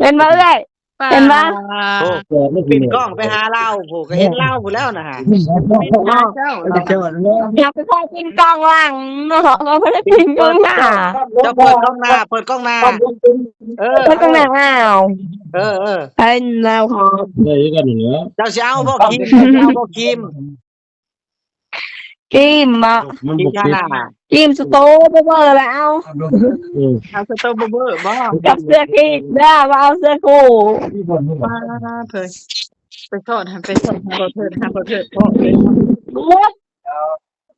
เป็นมาเอ้ยป่าเป็นมาโอ้ปิดกล้องไปหาเหล้าผู้ก็เห็นเหล้าผู้แล้วนะฮะเป็นหาเจ้าเราอยากไปคอยกินกองหลังเนาะเราไม่ได้กินกองหน้าเจ้าเปิดกล้องหน้าเปิดกล้องหน้าเออเปิดกองหน้าเปล่าเออไอ้แล้วขอเจ้าสิเอาบ่ครีมเจ้าสิเอาบ่ครีมกิมมา ครีมทาหน้ากิมสโตเบอร์แล้ว เอาสตรอเบอร์บ่ กับเสื้อกีกได้มาเอาเสื้อคู่ ป่าเพิ่นไปสอนไปสอนหาบ่เถิดหาบ่เถิดพ่อเก่ง วุ้ด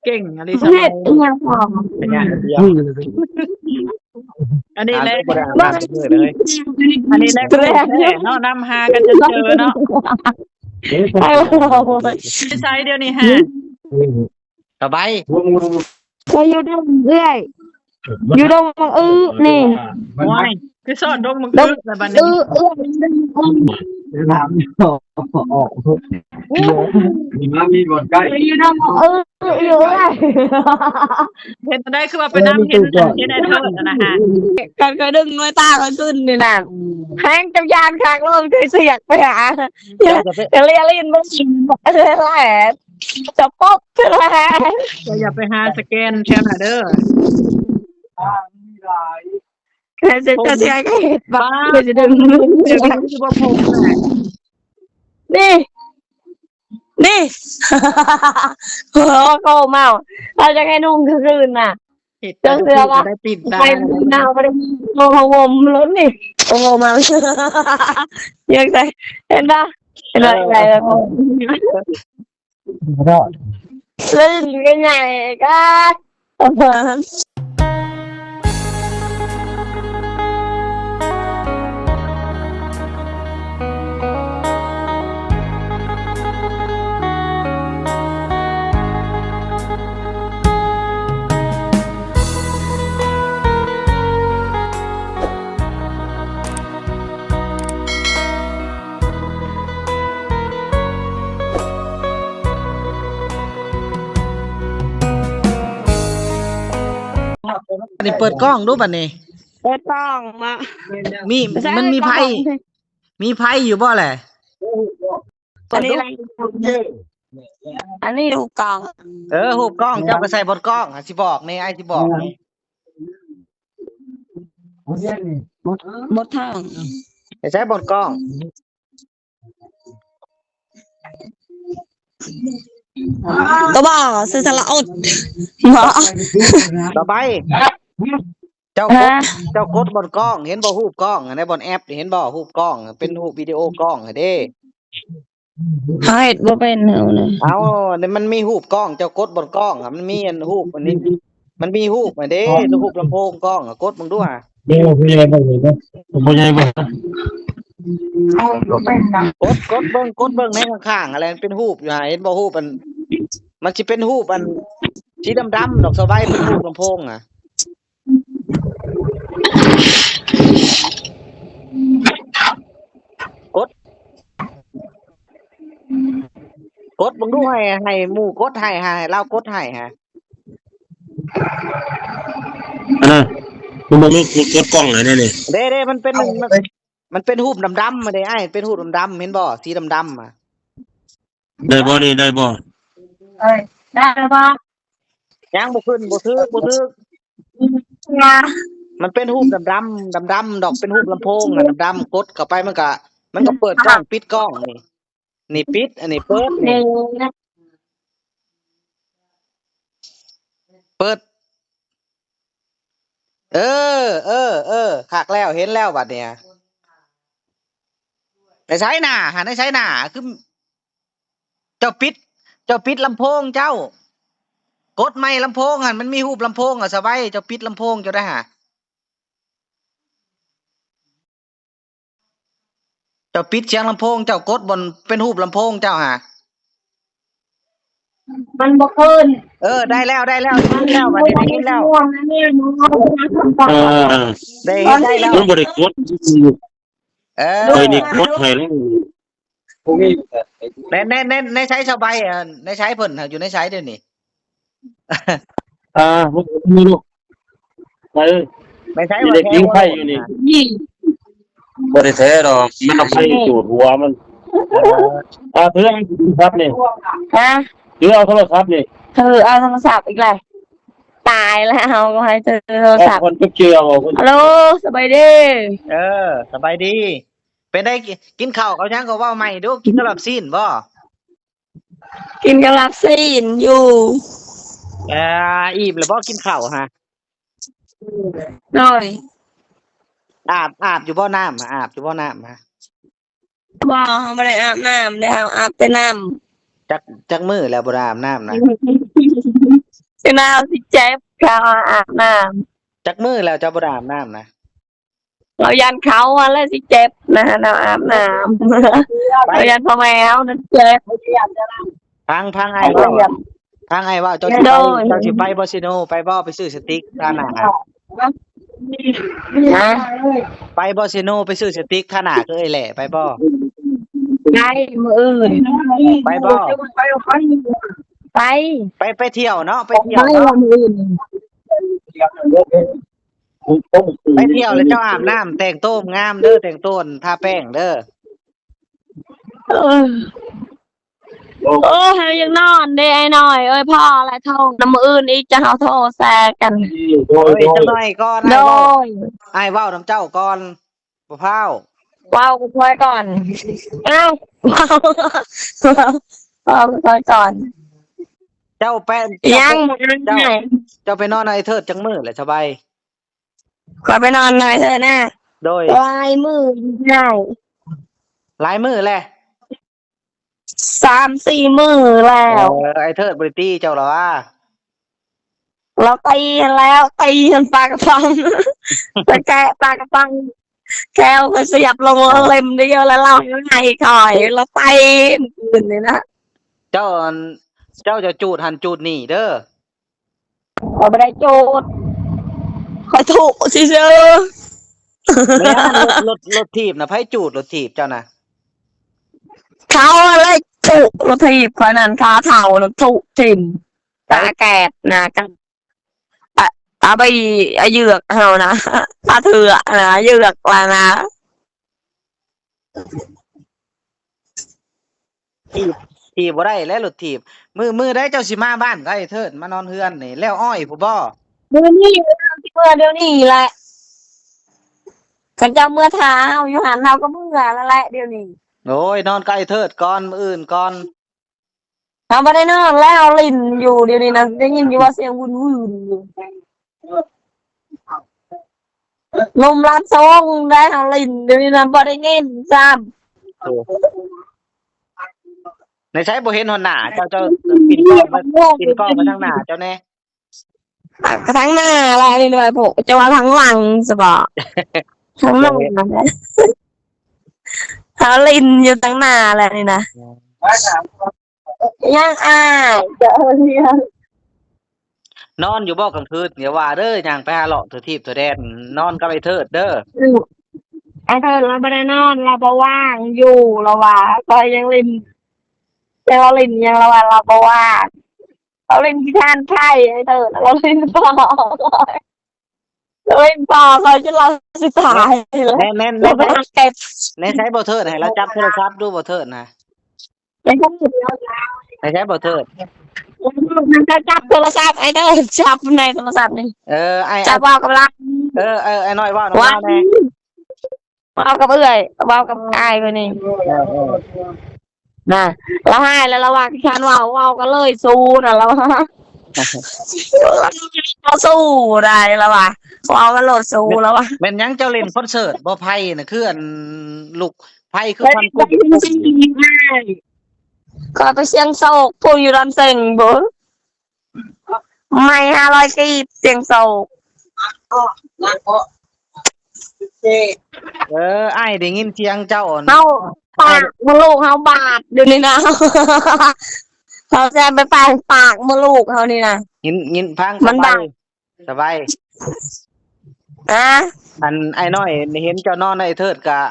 เก่งอะไรส เฮ็ บา ด ย อีหยังพอ อันนี้เดียว อันนี้แหละ บ่ได้อ่านเลย อันนี้แหละเนาะนำหากันจนเจอเนาะ ไอ้เรา ใช้เดี๋ยวนี้ฮะ สบาย เราอยู่ดงเรื่อยอยู่ดงมังนี่ ว้ายคือสอนดงมึงคือแต่บัดนี้ มีบนใกล้ อยู่ดงมังอยู่เรื่อย เห็นได้คือว่าไปนำเห็นเห็นได้เถิดนะฮะ กันก็ดึงน้อยตากันขึ้นนี่น่ะแห้งจักยานข้างลงคือเสียกไปหาจะเรียลินบ่กินแหละจะป๊อบแหละ อย่าไปหาสแกนแชมป์เด้อ แค่จะเสียก็เห็ดบ้าจะดึง เดี๋ยวนี้คือบ่พงแหละ นี่โอ้โกเมาเราจะให้นุ่งคืนน่ะ เห็ดจะได้ปิดตา ไปนาวไปโงงมรถนี่โอ้โหมายังไงเห็นปะเห็นอะไรแบบเล่นกันใหญ่ก็อันนี้เปิดกล้องดูบัดนี้ ไม่ต้องมา มีมันมีไพ่อยู่บ่แหละ อันนี้อะไรอันนี้ดูกล่อง หูปกล้องเจ้าก็ใส่บนกล้องสิบอกนี่ไอ้สิบอกนี่ บดทาง ใช้บนกล้อง ก็บอกซื้อสละอดหมอ ต่อไปเจ้ากดบนกล้องเห็นบ่รูปกล้องในบนแอปเห็นบ่รูปกล้องเป็นรูปวิดีโอกล้องเด้ เฮ็ดบ่เป็นเหรอเนี่ย เอาเนี่ยมันมีรูปกล้องเจ้ากดบนกล้องมันมีอันรูปอันนี้มันมีรูปเด้รูปลำโพงกล้องกดมึงดูฮะ เดี๋ยวพี่ใหญ่บ่เห็นบ่ใหญ่บ่ กดเบิ่งในข้างๆอะไรมันเป็นรูปอยู่ฮะเห็นบ่รูปมันสิเป็นรูปอันสีดำๆดอกสบายเป็นรูปลำโพงกดมึงดูให้หมู่กดให้เรากดให้ฮะ มันบ่มีกดกล้องเลยนี่ เด้มันเป็นมันเป็นรูปดำๆมาเด้ไอ้เป็นรูปดำๆเห็นบ่สีดำๆได้บ่นี่ได้บ่ ได้ป่ะ ยังบ่ขึ้นบ่ทึก งา มันเป็นรูปดำๆดอกเป็นรูปลำโพงดำๆกดเข้าไปมันก็เปิดกล้องปิดกล้องนี่ปิดอันนี้เปิดนี่เปิดคักแล้วเห็นแล้วบัดเนี่ยได้ใช้หน้าได้ใช้หน้าคือเจ้าปิดลำโพงเจ้ากดไม่ลำโพงมันมีรูปลำโพงสบายเจ้าปิดลำโพงเจ้าได้เจ้าปิดเสียงลำโพงเจ้ากดบนเป็นรูปลำโพงเจ้ามันบ่ขึ้น ได้แล้วบัดนี้ได้ยินแล้วได้แล้ว มันบ่ได้กดไปนี่กดให้แล้ว ในใช้สบายในใช้เพิ่นอยู่ในใช้เดี๋ยวนี้ มีลูกไป ในใช้ มี ว่า เด็กยิงไผอยู่นี่ บ่ได้แท้ดอกมันเอาไปจูดหัวมันเพื่อนครับนี่ ฮะ หรือเอาโทรศัพท์นี่ เอาโทรศัพท์อีกเลยตายแล้วก็ให้เธอโทรศัพท์ คนเกี่ยวคน ฮัลโหลสบายดี สบายดี เป็นได้กินข้าวเขายังก็ว่าใหม่ดูกินกะหล่ำซีนบ่ กินกะลาซีนอยู่ อิ่มแล้วบ่กินข้าวฮะ หน่อย อาบอยู่บ่น้ำอาบอยู่บ่น้ำฮะ บ่ไม่ได้อาบน้ำแล้วอาบแต่น้ จักมื้อแล้วบ่ได้อาบน้ำนะ ำจะน้ำสิเจ็บเขาอาบน้ จักมื้อแล้วเจ้าบ่ได้อาบน้ำนะ ำเรายันเขาแล้วสิเจ็บนะเราอาบน้ำเรายันพ่อแมวนั่นเจ็บ พังไอ้ว่าเจ้าสิไปบ่ซิโนไปบ่ไปซื้อสติ๊กทาหน้า นะ ไปบ่ซิโนไปซื้อสติ๊กทาหน้าคือไอ้แหละไปบ่ ไงมืออื่น ไปบ่ ไปเที่ยวเนาะไปเที่ยวเนาะ มืออื่น ไปเที่ยวแล้วเจ้าอาบน้ำแต่งตัวงามเด้อแต่งตัวทาแป้งเด้อ ยังนอนเด้ไอ้หน่อยพ่ออะไรท่องน้ำมืออื่นอีกจะเอาโทรแซกัน โอ้ยจังหน่อยก่อน โดย ไอ้เว้าน้ำเจ้าก่อนบ่พร้าว ว้าวกูพลอยก่อนอ้าวว้าวกูพลอยก่อน เจ้าแป้ง ยังไง เจ้าไปนอนในเทิดจังมื้อแหละสบาย ขอไปนอนหน่อยเถอะนะ โดย ลายมือได้ หลายมื้อแหละ 3-4 มือแล้ว ไอ้เทิดบริตี้เจ้าเหรอวะ เราตีแล้วตีจนปลากระปังแต่แกปลากระปังแก้วก็เสียบลงเล่มเดียวแล้วเรายังไงคอยเราไปอื่นเลยนะ เจ้าจะจูดหันจูดนี่เด้อ ขอไปได้โจทย์ขอถูกสิเจอ แม่นรถถีบนะไผจูดรถถีบเจ้านะ เขาอะไรถูกรถถีบคนนั้นขาเท่าแล้วถูกทิมตาแกดนะกันตาใบเหยือกเฮานะตาเถื่อนะเหยือกว่านะ ถีบบ่ได้แล้วรถถีบมือได้เจ้าสิมาบ้านก็ไอ้เทิดมานอนเฮือนนี่แล้วอ้อยผู้บ่ เมื่อนี้เมื่อเดี๋ยวนี้แหละกันจะเมื่อเท้าอยู่หันเราก็เมื่อแล้วแหละเดี๋ยวนี้ โอ้ยนอนใกล้เทิดก่อนมื้ออื่นก่อน เราไม่ได้นอนแล้วลิ้นอยู่เดี๋ยวนี้นะได้ยินอยู่ว่าเสียงวุ่นอยู่ลมรับทรงได้เอาลิ้นเดี๋ยวนี้นะบ่ได้เงินซ้ ในใช้บ่เห็นหนหน้าเจ้าปิดกล้องมาทางหน้าเจ้าแน่ ำกระทั่งหน้าอะไรนี่ด้วยพวกจะว่าทั้งหลังสบะทั้งหลังนะเอาลิ้นอยู่ทั้งหน้าอะไรนี่นะยังเดี๋ยวเรียน นอนอยู่บ่กลางคืนอย่าว่าเด้อย่างไปหาเลาะเถื่อทีบเถื่อแดนนอนกับไอ้เทิดเด้อ ไอ้เธอเราไม่ได้นอนเราบ่ว่างอยู่เราว่าก็ยังลิ้นแต่ว่าลิ้นยังเราว่าเราบ่ว่างเราลิ้นที่ท่านไข่ไอ้เธอเราลิ้นปอเราลิ้นปอเราจะเราสุดท้ายเลย แน่น เราไปหาเก็บ ในใช้บ่เทิดให้เราจับโทรศัพท์ดูบ่เทิดนะ แล้วก็หยุดแล้ว ในใช้บ่เทิด มันจะจับโทรศัพท์ไอ้เธอจับในโทรศัพท์นี่ ไอ้ จับเอากับเรา ไอ้น้อยว่าน้อง ว่า ว่าแน่ เอากับเอื่อยเอากับอายไปนี่น่ะเราให้แล้วเราว่าที่ฉันว่าก็เลยสู้นะเราเราสู้ได้แล้วว่ะว่าก็โหลดสู้แล้วว่ะ แม่นหยังเจ้าเล่นคอนเสิร์ตบ่ไผน่ะคืออันลูกไผคือ ไม่ พัน ได้จริงๆไม่ก็ไปเสียงโศกพูดอยู่ลำเซ็งบุไม่500 กีบเสียงโศก ไอ้ได้ยินเสียงเจ้า เฮาปากมลูกเฮาบาดเดี๋ยวนี้นะเขาจะไปปากมลูกเฮานี่นะ ยินพัง มันบาด สบาย อันไอ้น้อยเห็นเจ้านอนไอ้เทิดกะ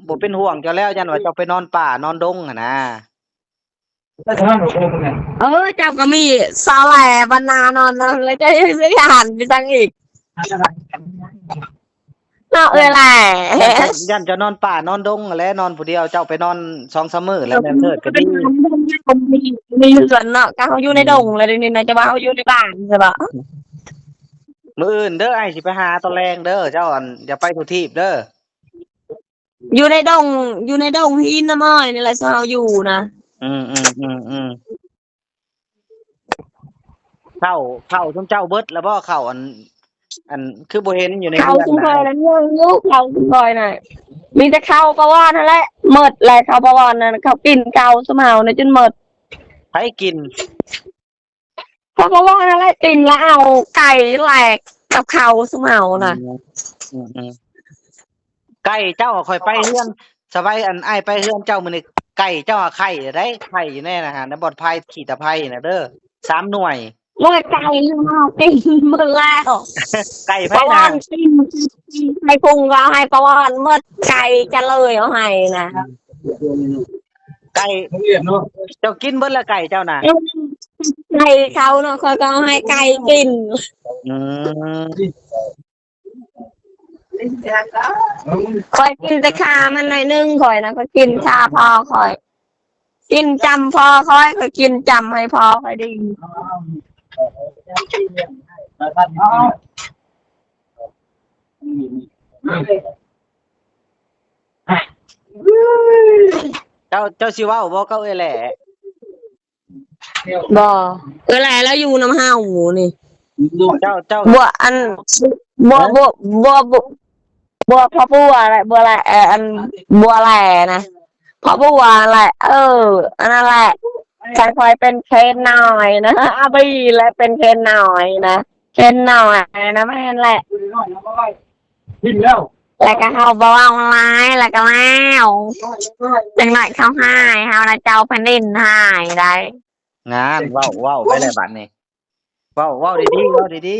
บ่เป็นห่วงเจ้าแล้วยันว่าเจ้าไปนอนป่านอนดงหั่นนะ เจ้าก็มีซาแหล่บรรณานอนแล้วจะยังหันไปทางอีก เนาะเอ้ยแหละ ยันจะนอนป่านอนดงแล้วนอนผู้เดียวเจ้าไปนอน2-3มื้อแล้วแม่นเถิดก็ดี มีส่วนเนาะก็เขาอยู่ในดงเลยนี่นะจะว่าเขาอยู่ในบ้านใช่ปะ มื้ออื่นเด้อไอ้สิไปหาตอนแรงเด้อเจ้าอันอย่าไปทุกทีบเด้อ อยู่ในดงหินน้ำอ้อยนี่แหละที่เขาอยู่นะ อืมเข้าซุมเจ้าเบิดแล้วบ่เข้าอันคือบ่เห็นอยู่ใน เขา เรือน คุ้มครอง นะ แล้วเนี่ยลูกเขาคุ้มครองน่ะมีแต่เขาประวอนนั่นแหละหมดแหละเขาประวอนนั่นเขากินเกาสมาวนะจนหมด ไผกิน เขาประวอนนั่นแหละกินแล้วเอาไก่แหลกกับเขาสมาวน่ะ อืมไก่เจ้าค่อยไปเฮือนสบายอันอ้ายไปเฮือนเจ้ามื้อนี้ไก่เจ้าไข่ได้ไข่อยู่แน่นะฮะในบ่อนไผขี้ตะไผน่ะเด้อ3หน่วย เมื่อไก่เอากินหมดแล้ว ไก่ไผ ประวอ น่ะ นกินให้พุงก็เอาให้ประวอนหมดไก่จะเลยเอาให้นะ ไก่เจ้ากินเบิดละไก่เจ้าน่ะ ไก่เขาเนาะเขาก็เอาให้ไก่กิน อืม คอยกินแต่ขามันหน่อยนึงคอยนะก็กินชาพอคอย กินจำพอคอยก็กินจำให้พอคอยดี เจ้าสิเว้าบ่เก้าเอ้ยแหละ บ่อะไรแล้วอยู่น้ำห้าวหมูนี่ เจ้า บัวอันบัวพ่อบัวอะไรบัวอะไรอันบัวแหล่นะพ่อบัวแหละอันนั้นแหละฉันคอยเป็นเคนหน่อยนะอาบีและเป็นเคนหน่อยนะเคนหน่อยนะไม่นั่นแหละ กินแล้ว แล้วก็เขาบอกว่าไม้แล้วก็แล้วจังหน่อยเขาให้เขานะเจ้าแผ่นดินให้ได้ งานเว้าไปเลยบัดนี้เว้าดีๆเว้าดี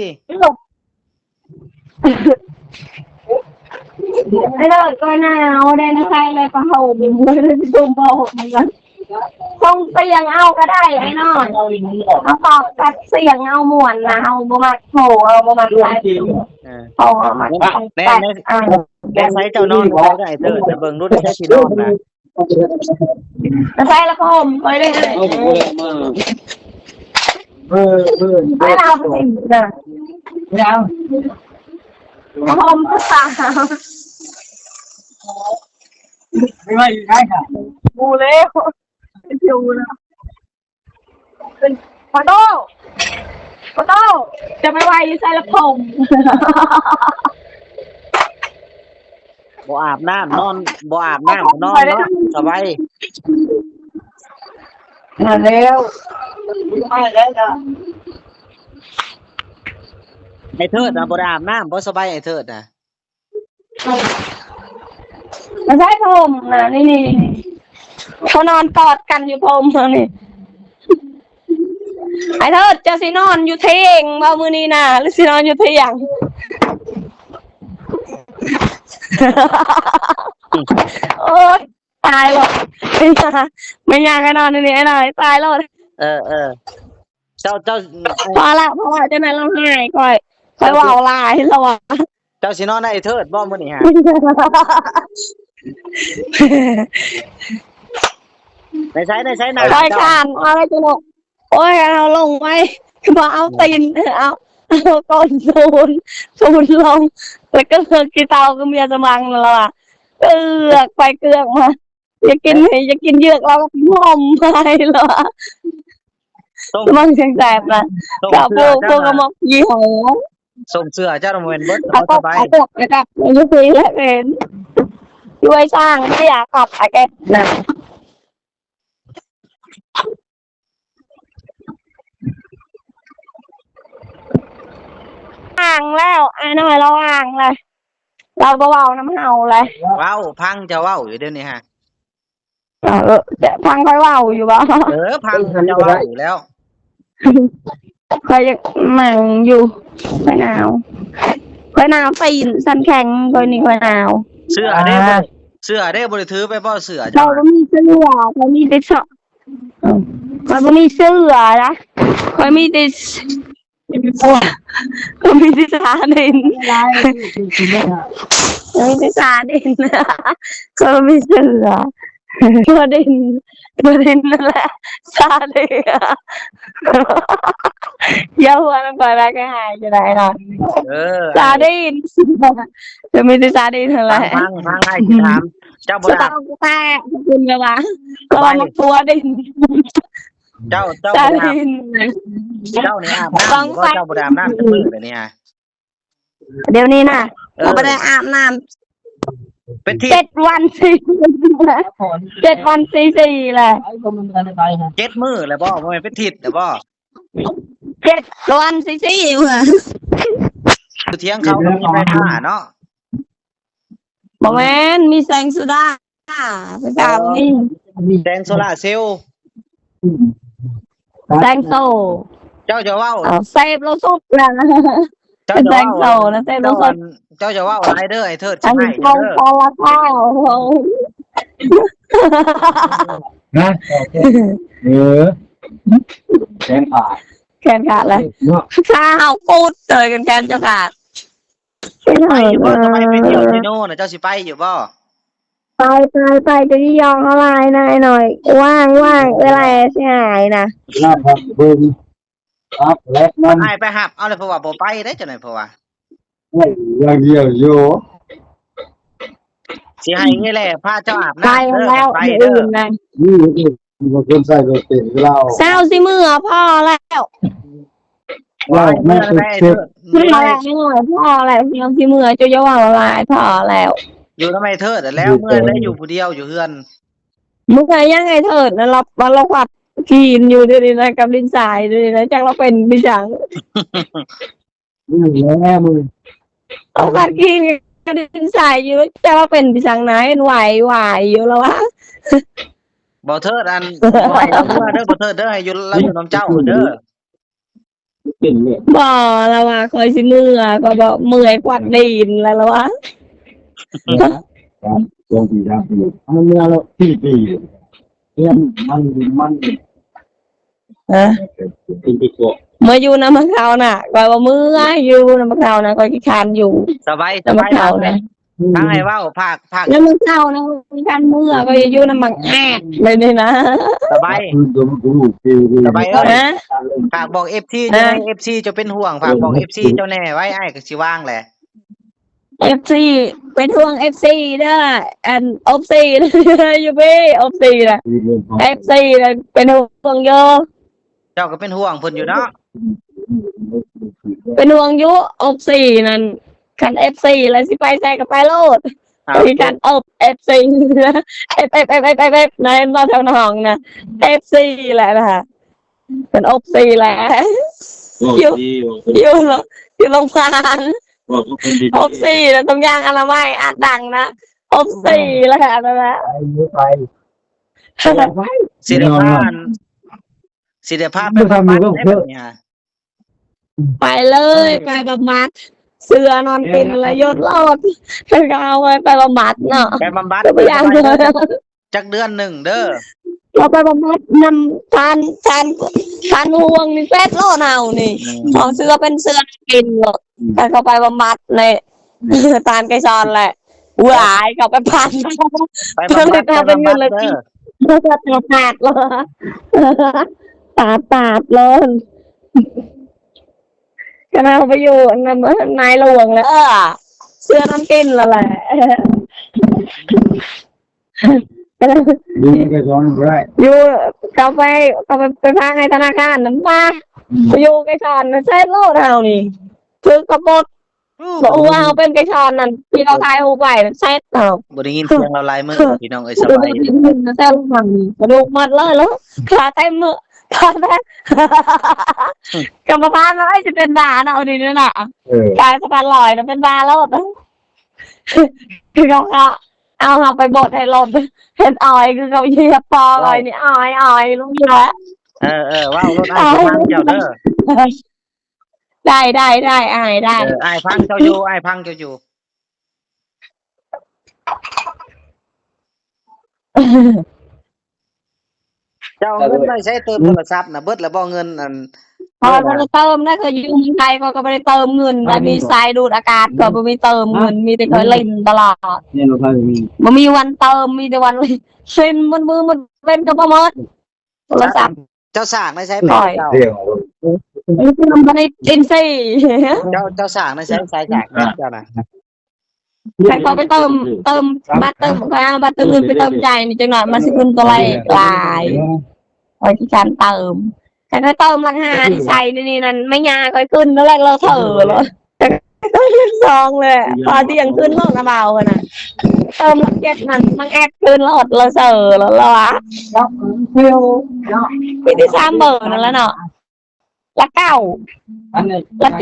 ไม่เลิกก็หนาวได้นะใครเลยปะเขาไม่ได้ดูบอกเหมือนกันคงเสียงเอาก็ได้ไอ้นอนเขาตอกตัดเสียงเอาม่วนนะเอาบ่มาโผเอาบ่มาใส่ ๆเออ โผเอามาตัด แน่ ตัด ใช้เจ้านอนบ่ได้เด้อจะเบิ่งดูได้ใช้สินอนนะ แล้วใส่ละคมไปเลย ไม่เราไปสินะเราคมภาษา ไม่ได้ค่ะ บูเล่อยู่นะเป็นพอโต้จะไม่ไหวใส่ละผม บ่อาบน้ำนอนบ่อาบน้ำนอนเนาะสบาย มาเร็วไปแล้วจ้ะ ไอ้เทิดน่ะบ่ได้อาบน้ำบ่สบายไอ้เทิดน่ะ ไม่ใช่ผมนะนี่เขานอนกอดกันอยู่ผมนี่ไอ้เธอจะสินอนอยู่เที่ยงบ่มื้อนี้นะหรือสินอนอยู่เที่ยงโอ๊ยตายหรอกไม่อยากให้นอนในนี้หน่อยตายแล้ว เออเจ้า พอละเจ้านายร้องไห้ค่อยเว่าลายแล้วอ่ะ เจ้าสินอนไอ้เทิดบ่มื้อนี้ฮะได้ใช้หน้า ค่อยคานอะไรจะหนกโอ้ยเอาลงไว้มาเอาตีนเอาก้นศูนย์ลงแล้วก็เลือกกีเตาก็เมียจะมังแล้วอ่ะเกือกไปเกือกมาอย่ากินเยือกเราก็งอมไปแล้วอ่ะ ส่ง มันเสียงแสบนะกับพวกกระมอกยี่ห้อ ส่งเสื้อเจ้าโรงเรียนเบิด เขา ส ก็ บาย ขายพวกนะครับยุคนี้แหละเป็นด้วยสร้างไม่อยากขับไอ้แกนะอ่างแล้วไอ้น้อยเราอ่างเลยเราเบาๆน้ำเห่าเลย เว้าพังจะเว้าอยู่เดี๋ยวนี้ฮะ จะพังค่อยเบาอยู่บ้า พังจะเว้าอยู่แล้ว ค่อยยังมั่งอยู่ค่อยหนาวตีนสันแข็งค่อยนี่ค่อยหนาว เสื้อเด้บ่ได้ถือไปบ่เสื้อ เรา เจ้า ก็มีเสื้อเรามีแต่ช็อปเราก็มีเสื้อนะเรามีแต่เรามีแต่สถานี ไม่ใช่ซาดินก็ไม่เชื่อตัวดินนั่นแหละซาดินเยาวันก่อนรักก็หายจะได้หรอ เออ ซาดินจะไม่ใช่ซาดินอะไร ฟังให้สิถามเจ้าบ่ จะ ได้ ต้องแต่คุณกันวะก็มาตัวดิน เจ้า ซา บ่ได้ ดิน เจ้านี่อาบน้ำอยู่บ่เจ้าบ่ได้อาบน้ำจักมื้อเลยเนี่ย เดี๋ยวนี้นะ เรา ไม่ได้อาบน้ เป็นที่ ำ7 วัน7 วัน4 แหละ 7 มื้อแล้วบ่แม่นเป็นทิศแล้วบ่ 7 วัน4เหรอ อยู่เที่ยงเขาก็มีไฟฟ้าเนาะ บอกแม่นมีแสงสุดาไปตามนี่ แสงโซล่าร์เซลล์ แสงโซ เจ้าจะเว้า เซฟเราสุดแล้ว เจ้า เป็น จะ แส เว้าง โซนะเซฟเราสุด เจ้าจะเว้าอะไรเด้อไอ้เทิด อั สิ น ให้ นี้ เด้ ตรง อ พอละข้าว นะเออแสงผ่า แขนขาดเลย เนาะ ข้าวพูดเจอกันแขนจะขาด ไปอยู่บ่ทำไมไปเที่ยวที่โน่นน่ะเจ้าสิไปอยู่บ่ ไปจะที่ยองอะไรนายหน่อย ว่างเวลาเสียหายนะ หน้าพักเบิ่งครับและมัน อ้ายไปหับเอาเลยเพราะว่าบ่ไปได้จังได๋เพราะว่า อย่างเดียวอยู่ สิให้นี่แหละพาเจ้าอาบ ไป น้ำเด้อ แล้ว ไป ไม่ เด้อ อื่นนะ นี่บางคนใส่รถเต็มเรา เศร้าสิมือพ่อแล้ว เราไม่ เมื่อ เป็น ได้ เช็ด ไม่มาแล้วไม่หน่อยพ่อแล้วเศร้าสิมือจะย่าละลายพ่อแล้ว อยู่ทำไมเทิดแล้วเมื่อได้อยู่ผู้เดียวอยู่เฮือน มึงเคยยังไงเถิดนะเราขัดกินอยู่ด้วยนะกับดินทรายด้วยนะจังเราเป็นดิจัง นี่แหละมึง เราขัดกินกับดินทรายอยู่จังเราเป็นดิจังไหนไหวอยู่แล้ววะ บ่เทิดอันบ่ให้เราเมื่อเด้อบ่เทิดเด้อให้อยู่เราอยู่น้ำเจ้าเด้อ เป็นเนี่ย บ่แล้ววะคอยสิมือก็บอกเมื่อยกวัดดินแล้ววะ ตรงที่ทำอยู่มันเมื่อเราที่ปีเนี่ยมัน ฮะ เป็นไปตัว เมื่ออยู่น้ำมะขาวน่ะคอยว่ามืออยู่น้ำมะขาวนะคอยขี้คานอยู่ สบาย น้ำมะขาวนะ ทั้งให้เว้าภาค น้ำมะขาวนะขี้คานมือก็อยู่น้ำมังแอดเลยนี่นะ สบาย คือตัวมันรู้คือ สบายเอ้ย ฮะ ฝากบอก FC เจ้าแน่ FC จะเป็นห่วงฝากบอก FC เจ้าแน่ไว้อ้ายก็สิว่างแหละ FC เป็นห่วง FC เด้ออัน FC อยู่พี่ FC นะ FC นะเป็นห่วงเยอะ เจ้าก็เป็นห่วงเพิ่นอยู่เนาะ เป็นห่วงอยุFC นั่นคัน FC แล้วสิไปใส่กับไปโลด เอา มีการFC นะF ในตอนแถวหนองนะ FC แหละนะคะเป็น FC แหละอยู่โรงพยาบาล FC นะตรงย่างอนามัยอาจดังนะ FC แหละค่ะนะ ไป สิได้พาอันสิได้พาไปบำบัดได้แบบเนี้ย ไปเลยไปบำบัดเสือนอนกินแล้วยศรอดแล้วก็เอาไปบำบัดเนาะ ไปบำบัด ตัวอย่างเลย จักเดือนหนึ่งเด้อ เราไปบำบัดนำทานห่วงนี่แฟดโลเนานี่ของเสือเป็นเสือกินหรอกแต่เขาไปบำบัดในตานไก่ซอนแหละหวายเขาไปพัน ไปบำบัดไปบำบัดเด้อ เราจะตาดเลยตาดเลยก็น่าไปอยู่นายหลวงแล้วเสื้อน้ำกินแล้วแหละ ดูไปซ้อนได้ อยู่กาแฟไปพักในธนาคารน้ำปลาไปอยู่ไก่ชอนเส้นโลดเฮานี่คือกระปดบอกว่าเอาเป็นไก่ชอนนั่นที่เราทายหูไปเส้นเฮา บ่ได้ยินเสียงเราหลายมื้อพี่น้องเอ้ยส ดู บาย ดีนะแต่ลูกมันกระดูกมัดเลยแล้วขาเต็มมือขาเต็มกรรมพันธ์อะไรจะเป็นบาเนาะดีนี่น่ะ กายสะพานลอยนะเป็นบาแล้วคือเขาเอาไปบดให้ลมเห็นออยคือเขาเหยียบปอลอยนี่ออยลุงแล้ว ว้าวรถอ้ายพังเจ้าเด้อ ได้อายได้ อ้ายพังเจ้าอยู่อ้ายพังเจ้าอยู่เจ้าเงินไม่ใช้เติมโทรศัพท์น่ะเบิดแล้วบ่เงินอัน พอบ่ได้เติมนะเคยอยู่เมืองไทยก็บ่ได้เติมเงินแล้วมีสายดูดอากาศก็บ่มีเติมเงินมีแต่คอยเล่นตลอด เนี่ยรถไฟมี บ่มีวันเติมมีแต่วันเซ็นมันมือมันเว้นก็บ่หมดโทรศัพท์ เจ้าสร้างได้ใช้ ปล่อย เจ้า เรื่องของ มันบ่ได้อินซี่ เจ้าสร้างได้ใช้สายจากเจ้าน่ะ ใครก็ไปเติมบัตรเติมไปเอาบัตรเติมอื่นไปเติมใจนี่จังหน่อยมันสิขึ้นตัวเลขหลายไว้ที่การเติมแต่ถ้าเติมราคาที่ใส่นี่นั่นไม่ยากค่อยขึ้นแล้วแรกเราเถอะเลยก็ยืนซองเลยพอที่ยังขึ้นโลกระเบากันนะเติมลักเจ็ดนั่นมันแอดขึ้นแล้วอดเราเสอแล้วละวะพี่ที่3เบอร์นั่นแล้วเนาะลักเก้า อันนี้ ลัก2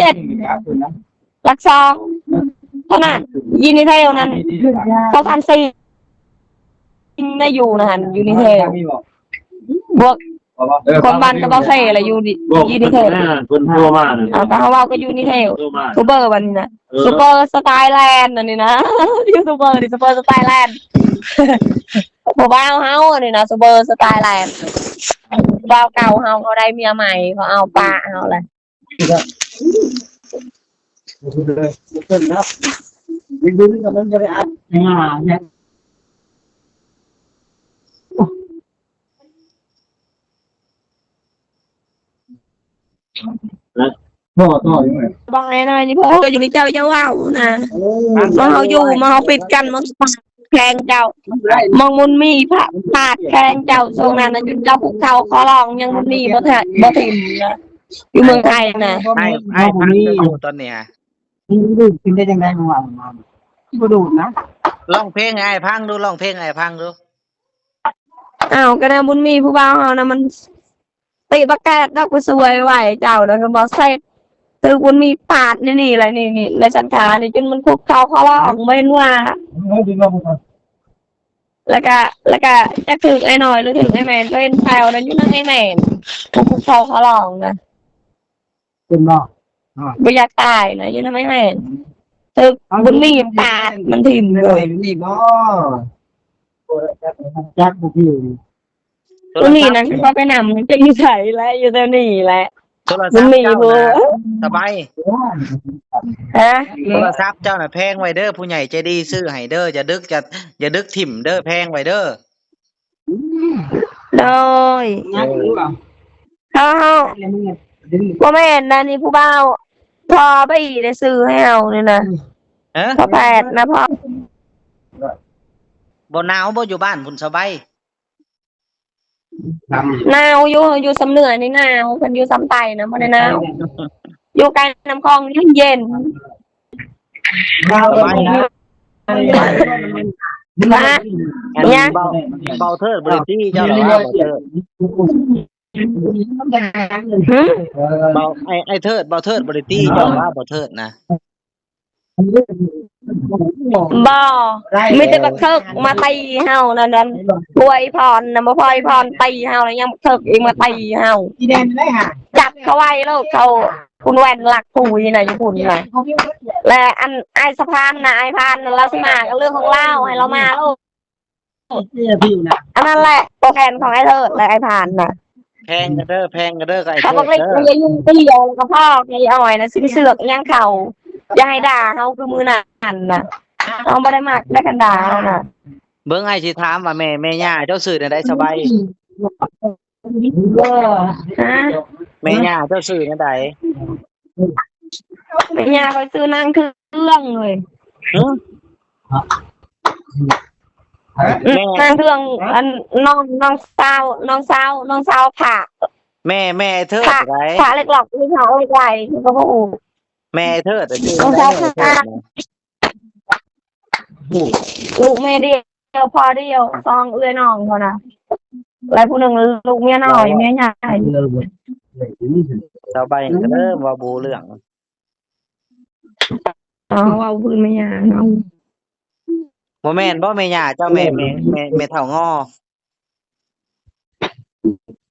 เท่านั้นยินดีเทลนั้นเขาพันซีไม่อยู่นะฮะยูนิเทลบวกคนบ้านก็บอกเซ่อะไรยูนิเทล เพิ่นโทรมาน่ะ เอาแต่เขาว่าก็ยูนิเทล โทรมา ซูเปอร์วันนี้นะซูเปอร์สไตล์แลนด์อันนี้นะยูซูเปอร์ดิซูเปอร์สไตล์แลนด์ผมว่าเฮาอันนี้นะซูเปอร์สไตล์แลนด์บ้าวเก่าเฮาเขาได้เมียใหม่เขาเอาปะเฮาเลย เพิ่นครับดูนี่ก็มันจะได้อัดง่ายๆเนี่ยต่อยังไง บอกไงหน่อยนี่เพิ่นก็อยู่ในเจ้าว่าวนะมาเฮาอยู่มาเฮาปิดกันมาแข่งเจ้ามองมุนมีผาดแข่งเจ้าทรงนั้นนะจุดเจ้าภูเขาขอลองยังมุนมีบ่ถิ่มนะอยู่เมืองไทยนะ ไอ้พังอยู่ตอนเนี้ย ดูกินได้ยังไงของเราบ่ดูนะ ร้องเพลงไอ้พังดูร้องเพลงไอ้พังดู อ้าวก็นะบุญมีผู้บ่าวเฮานะมันติประกาศดอกกูสวยไหวเจ้าแล้วก็บอกใส่ตือบุญมีปาดนี่อะไรนี่และสันขานี่จนมันคุกเขาเขาว่าออกไม่เห็นว่า แล้วก็จะถึงไอ้หน่อยหรือถึงไอ้แมนก็เห็นแถวนั้นอยู่นั่งไอ้แมนคุกเขาลองนะ เป็นบ่ บ่อยากตายนะอยู่นั่งไอ้แมนตึกบุญมีปาดมันถิ่มเลย นี่บ่จักบ่พี่ บุญมีนั้นก็ไปนำมันจะอยู่ไสแล้วอยู่แต่นี่แหละ โทร บุ ศั ญ พท์ มี เจ้า บ่ น่ะสบาย ฮะ โทรศัพท์เจ้าน่ะแพงไว้เด้อผู้ใหญ่ใจดีซื้อให้เด้ออย่าดึกถิ่มเด้อแพงไว้เด้อ โดย ยักหรือเปล่า เขาบ่แม่นนะนี่ผู้บ่าวพอไปได้ซื้อให้เฮานี่นะ เอ้อ พอแปดนะพ่อ บ่หนาวบ่อยู่บ้านพุ่นสบาย หนาวอยู่สำเหนือนี่หนาวเพิ่นอยู่สำไตนะบ่ได้หนาวอยู่ใกล้น้ำคลองเย็น สบายนะ ๆนะ อันนี้เบาเทิดบริตี้เจ้าเหรอเบาเทิด หึ เบาไอ้เทิดเบาเทิดบริตี้เจ้าว่าเบาเทิดนะ บ่มีแต่บักเทิกมาตีเฮานั่นถวยพรน่ะบ่พอยพรตีเฮาแล้วยังบักเทิกเองมาตีเฮา อีแดงได้ห่า จับเขาไว้แล้วเขาคุณแว่นหลักปุ๋ยน่ะอยู่พุ่นน่ะและอันไอ้สะพานน่ะไอ้พานน่ะเราสิมากันเรื่องของเราให้เรามาลูก เนี่ยพี่นะ อันนั้นแหละโปรแกรมของไอ้เทิดและไอ้พานน่ะ แพงกันเด้อกับไอ้ เขา เทิ บอก ด เล็ก เด้อ อย่ายุ่งเตี้ยวกับพ่อไอ้อ้อยน่ะสิเสือกอีหยังเขาอย่าให้ด่าเขาคือมือนั่นน่ะเขาบ่ได้มักได้กันด่าเอาน่ะ เบิ่งไอ้สิถามว่าแม่ย่าเจ้าซื้อได้สบาย ฮะ แม่ย่าเจ้าซื้อได้ ไม่อยากไปซื้อนางเครื่องเลย นางเครื่องอันน้องสาวผ่า แม่เทิดได้ ผ่าเล็กหลอกที่เขาเล็กไหวก็บอก แม่เทิดชื่อ น้องสาวผ่าลูกแม่เดียวพอเดียวซองเอื้อน้องเขานะแล้วผู้หนึ่งลูกเมียน้อยเมียใหญ่ สบายก็เริ่มว่าบูเรื่อง เอาพื้นไม่ยาเอา บ่แม่นบ่แม่ย่าเจ้าแม่เฒ่างอ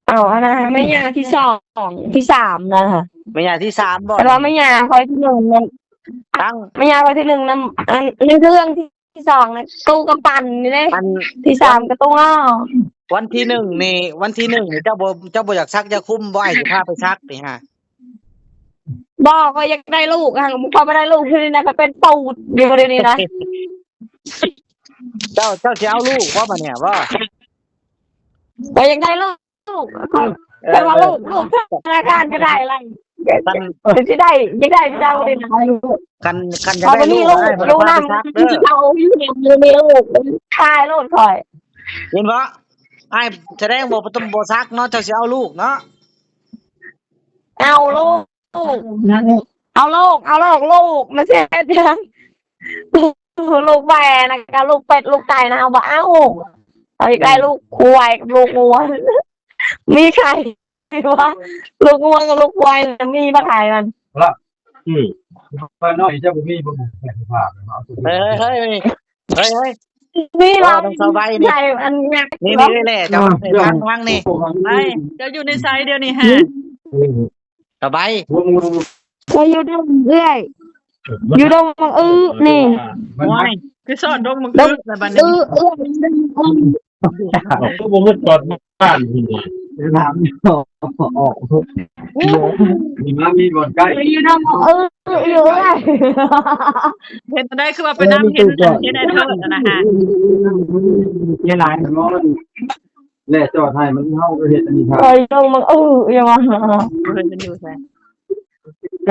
เอาอันนั้นไม่ยาที่2ที่3นะคะ แม่ย่าที่3บ่ แต่ว่าไม่ยาคอยที่1นั่น ตั้ง ไม่ยาคอยที่1นั่นอันในเรื่องที่2นะตู้กำปั่นนี่เลย อัน ที่3ก็ตู้อ้อ วันที่1นี่เจ้าบ่อยากซักจะคุ้มบ่ไอ้สิพาไปซักนี่ฮะ บอกว่าอยากได้ลูกอ่ะพอไม่ได้ลูกทีนี้นะก็เป็นปูดอยู่เดี๋ยวนี้นะ เจ้าสิเอาลูกบ่บัดเนี่ยบ่ แต่อยากได้ลูกแต่ว่าลูกธนาคารก็ได้อะไร คัน จะได้อยากได้จะเอาเลยนะ คันจะ พอ ได้ ไป ลู นี่ ก ลูก ได้บ่ ลูก ได้ น้ำ ซักเด้อ เอาอยู่เนี่ยมีลูกคายลูกคอย เห็นบ่อ้ายแสดงบ่ต้องบ่ซักเนาะเจ้าสิเอาลูกเนาะ เอาลูกเอาลูกมาเสียจังลูกแม่นะกับลูกเป็ดลูกไก่นะเอาบ่เอาอยากได้ลูกควายกับลูกวัวมีใครวะลูกวัวกับลูกควายมีปะใครมัน ไปน้อยเจ้าบุมีบ่บุกแผ่นผ่าเอาตัว เฮ้ยมีเรา ต้องสบายนี่ ใช่อันเนี้ย นี่แหละเจ้าฟังนี่ ไปเจ้าอยู่ในไซส์เดียวนี่ฮะ สบาย ก็อยู่ดงเรื่อยอยู่ดงมังนี่ ว้ายคือสอนดงมึงคือแต่บัดนี้ ก็บ่มืดก่อนบ้านนี่ ถามออกมีมามีบ่อนใกล้ อยู่ดงอยู่เรื่อย เห็นได้คือว่าไปน้ำเห็นเห็นไอ้เทิดนะฮะ เจ๊หลายมันมันแล่จอดให้มันเฮาก็เฮ็ดอันนี้ครับ ดงมังยังไง เพิ่นมันอยู่ไส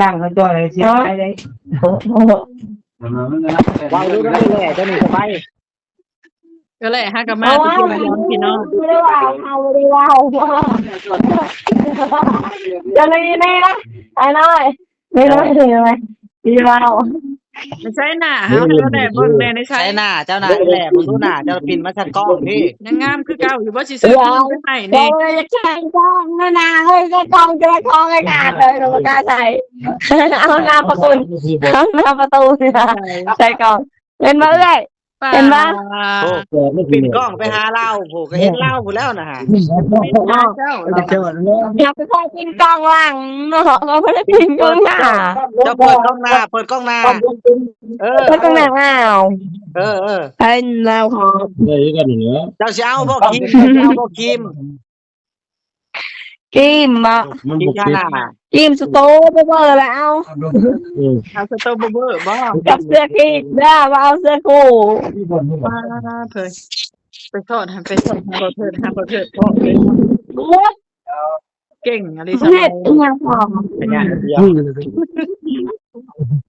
ร่างเขาจอดให้เสียหายได้มันนะ วางดูได้แหละเจ้านี่สบาย ก็เลยฮะกับมาที่ย้อนพี่น้อง ไม่ได้ว้าวจะนี่นะไอ้น้อยไม่ได้ถึงไหมดีว้าว ไม่ใช่หน้าเฮาแล้วแต่เบิ่งแน่ในไซ ใช่ ส์ หน้าเจ้าหน้าแหละมึงดูหน้าเจ้าปินมาชัดกล้องพี่ ยังงามคือเก่าอยู่บ่สิซื้อไปให้ โอ้ นี่ ยใช่กองไม่นาเฮ้ยก็กองจะกองไอ้ขาดเลยหนูกล้าใส่เอาหน้าประตูเอาหน้าประตูใส่กองเล่นมาเรื่อย เห็นปะ ปินกล้องไปหาเล่าผู้ก็เห็นเล่าผู้แล้วนะฮะ เจ้า จอดแล้ว อยากไปคอยกินกองหลังเนาะเราไม่ได้กินกองหน้า เจ้าเปิดกล้องหน้าเปิดกล้องหน้าเออ แล้วกองหน้าเปล่า เออ เป็นแล้วขอ ได้กันอย่างเงี้ย เจ้าสิเอาบ่คิมเจ้าสิเอาบ่คิม กิมมา มัน คิม บ่ ชา คิด หน้า กิมสโตเบอร์แล้ว เอาสโตรเบอร์บ่ กับเสื้อกีกเด้อมาเอาเสื้อกู ที่บ่อนนี่ มาเพิ่นไปสอนให้บ่เถิดพ่อเก่งอะไรส เฮ็ บา ด ย อีหยังพอ เป็นอย่างเดียว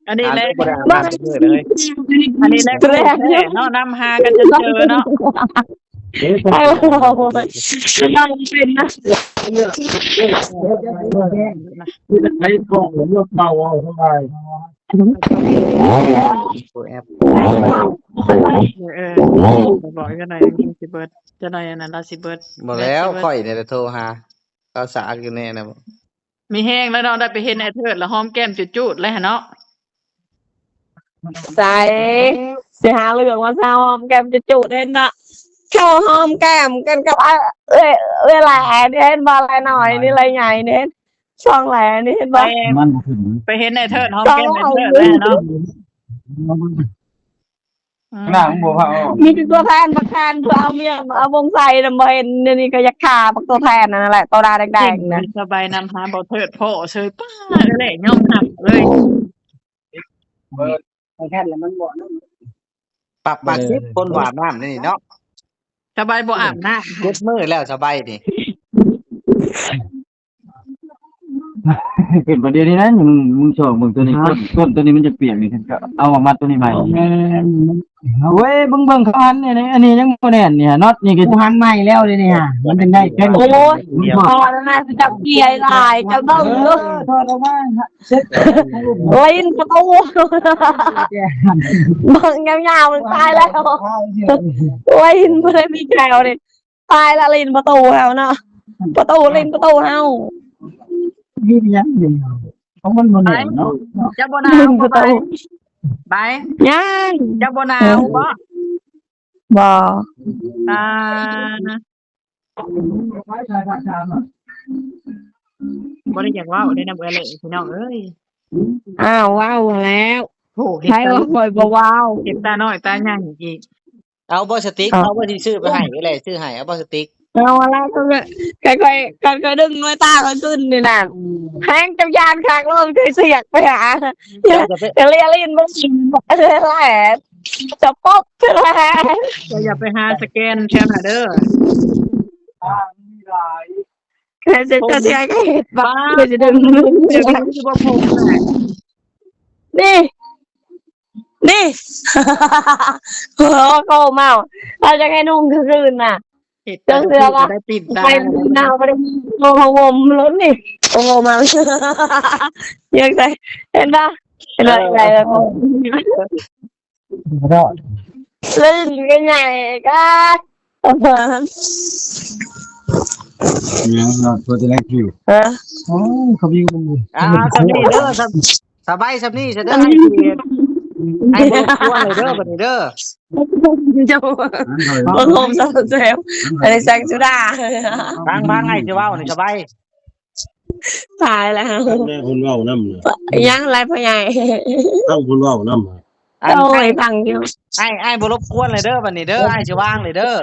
อันนี้แหละ บ้านเลย อันนี้แหละเนาะนำหากันจนเจอเนาะ ไอ้เราต้องเป็นนะ ไอ้กองผมรถเมาเอาเข้าไป ตัวแอป บอกกันหน่อยจริงสิเบิร์ดจะหน่อยอันนั้นเราสิเบิร์ด บอกแล้วค่อยเนี่ยจะโทรหาเขาสากอยู่แน่นะ มีแห้งแล้วเราได้ไปเห็นไอ้เทิดแล้วหอมแก้มจุดๆเลยฮะเนาะ ใส่เสียหาเรื่องว่าเศร้าหอมแก้มจะจุดเห็นนะเข้าหอมแก้มกันกับเวลาเนี่ยเห็นบอลอะไรหน่อยนี่อะไรใหญ่เนี่ยช่องแหลนี่เห็นบอล มันบ่ถึง ไปเห็นไอ้เทิดหอมแก้มไอ้เทิดเลยเนาะ หน้าของบ่พาออก มีตัวแทนประธานเพื่อเอาเมียเอาวงใส่นะเบนนี่ก็ยักขาปักตัวแทนนั่นแหละตัวดาแดงๆนะ สบายนำหาบ่เทิดพ่อเชยป้าเลยย่อมหักเลย แค่แล้วมันบ่ ปรับมาซิคนหวานน้ำนี่เนาะ สบายบ่อาบน้ เจ็ดมือแล้วสบายนี่ เป็นประเดี๋ยวนี้นะมึงชอบมึงตัวนี้ต้นตัวนี้มันจะเปลี่ยนนี่ก็เอาออกมาตัวนี้ใหม่เว้ยเบิ่งเขาหันเนี่ยอันนี้ยังบ่แน่นเนี่ยน็อตนี่ก็หันใหม่แล้วเลยเนี่ยมันเป็นได้แค่ โอ้ยพอแล้วนะจับเกียร์ลายจับเบิ้งลูก ถอดออกมาเซ็ต ลิ้นประตูเบิ้งยาวๆมันตายแล้วลิ้นไม่ได้มีแถวเลยตายแล้วลิ้นประตูแล้วเนาะประตูลิ้นประตูเฮา นี่ยังเดียวเพราะมันบ่แน่นเนาะ ำจะบ่หนาวบ่ไปไป ยัง จะบ่หนาวบ่ บ่ อ่าบ่ได้อยากว่าได้นำเอ้ยเลยพี่น้องเอ้ย อ้าวว้าวแล้ว โหเห็น ใช้ว่าคอยบ่ว้าว เห็นตาน้อยตาใหญ่อีก เอาบอสติ๊กเอาบอที่ซื้อไปให้อะไรซื้อให้เอาบอสติ๊ก เอาละก็ค่อยดึงน้อยตาเขาขึ้นนี่น่ะแห้งเจ้ายานคางลงเคยเสียกไปหาจะเรียลิ้นไม่ชินแหละจะป๊อบใช่ไหม อย่าไปหาสแกนแค่น่ะเด้อ เคยจะเสียก็เห็นบ้าเคยจะดึง เดี๋ยวนี้คือบ่พงน่ะ นี่โกเมาเราจะให้นุ่งคืนน่ะ เฮ็ดจังซี่ก็ได้ปิดตา ไปหนาวไปโงงมล้นนี่โอ้มายังไงเห็นปะเห็นอะไรแล้วเล่นกันใหญ่ก็ยังเนาะตัวจะแรกคิวอ๋อเขาวิวมัน สำนี่เด้อสบายสำนี่จะได้ให้เกียรติให้บ่ควรเลยเด้อบัดนี้เด้อ เจ้าโอ้โหสาวเซลอะไรสักจุดา บางไงสิเว้านี่สบาย ตายแล้ว แม่คุณเว้านำ ยังไรพ่อใหญ่ ต้องคุณเว้านำ โอ้ยพังอยู่ ไอ้บ่รบกวนเลยเด้อบัดนี้เด้อไอ้สิวางเลยเด้อ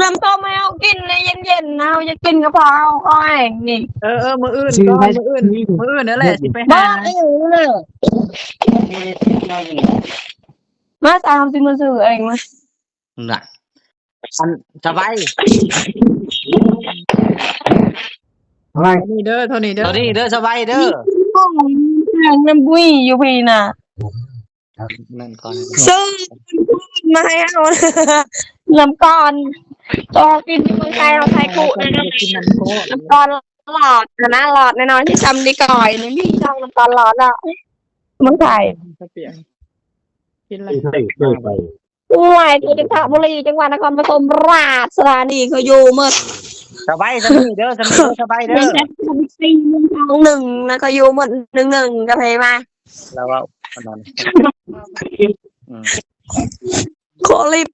น้ำต้มไม่เอากินในเย็นๆเอาจะกินกระเพราอ้อยนี่ มื้ออื่นก็มื้ออื่นนั่นแหละสิไป บ้า หา เลยมาตามสิมาซื้อเองมา น่ะอันสบาย นี่เด้อเท่านี้เด้อ ตัวนี้เด้อสบายเด้อ น้ำบุยอยู่พี่น่ะ นั่นก่อน ซื้อมาให้เอาน้ำก่อนต่อกินที่เมืองไทยเราไทยกุนะน้ำก่อนหลอดนะหลอดแน่นอนที่จำดีก่อยนี่พี่ช่องน้ำก่อนหลอดอ่ะเมืองไทย เปียงกินอะไร ใช่เคยไป อุ้ยที่จังหวัดบุรีจังหวัดนครปฐมราชธานีเขาอยู่เมื่อ สบายสำนี่เด้อสำนี่เด้อสบายเด้อ สี่เมืองทองหนึ่งแล้วก็อยู่หมดหนึ่งกาแฟมา แล้วว่าอันนั้น ขอรีบ